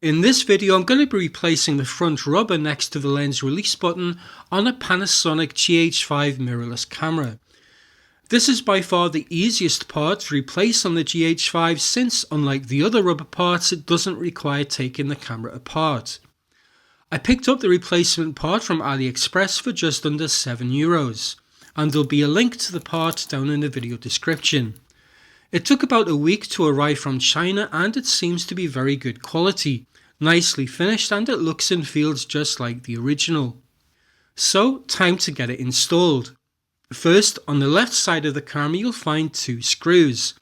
In this video, I'm going to be replacing the front rubber next to the lens release button on a Panasonic GH5 mirrorless camera. This is by far the easiest part to replace on the GH5 since, unlike the other rubber parts, it doesn't require taking the camera apart. I picked up the replacement part from AliExpress for just under €7, and there'll be a link to the part down in the video description. It took about a week to arrive from China and it seems to be very good quality, nicely finished, and it looks and feels just like the original. So, time to get it installed. First, on the left side of the camera you'll find two screws,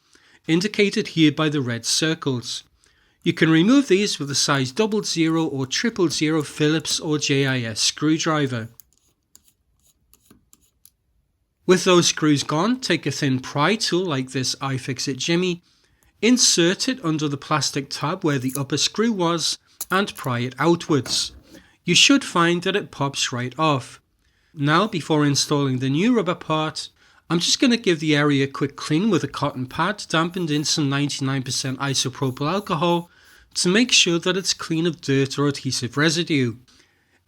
indicated here by the red circles. You can remove these with a size 00 or 000 Phillips or JIS screwdriver. With those screws gone, take a thin pry tool like this iFixit Jimmy, insert it under the plastic tab where the upper screw was and pry it outwards. You should find that it pops right off. Now, before installing the new rubber part, I'm just going to give the area a quick clean with a cotton pad dampened in some 99% isopropyl alcohol to make sure that it's clean of dirt or adhesive residue.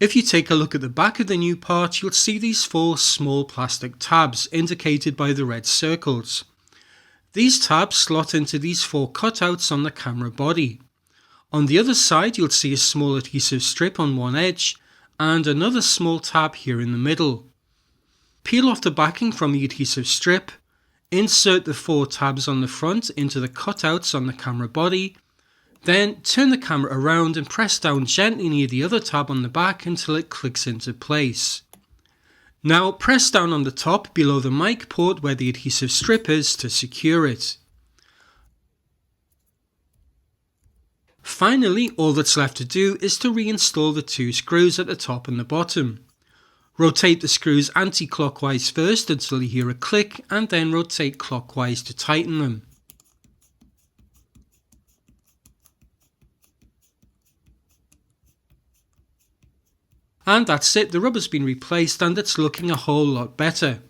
If you take a look at the back of the new part, you'll see these four small plastic tabs indicated by the red circles. These tabs slot into these four cutouts on the camera body. On the other side you'll see a small adhesive strip on one edge and another small tab here in the middle. Peel off the backing from the adhesive strip, insert the four tabs on the front into the cutouts on the camera body, then turn the camera around and press down gently near the other tab on the back until it clicks into place. Now press down on the top below the mic port where the adhesive strip is to secure it. Finally, all that's left to do is to reinstall the two screws at the top and the bottom. Rotate the screws anti-clockwise first until you hear a click and then rotate clockwise to tighten them. And that's it, the rubber's been replaced and it's looking a whole lot better.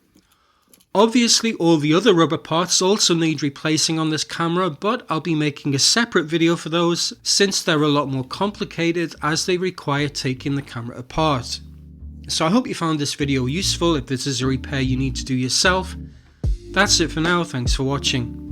Obviously all the other rubber parts also need replacing on this camera, but I'll be making a separate video for those since they're a lot more complicated as they require taking the camera apart. So I hope you found this video useful. If this is a repair you need to do yourself. That's it for now, thanks for watching.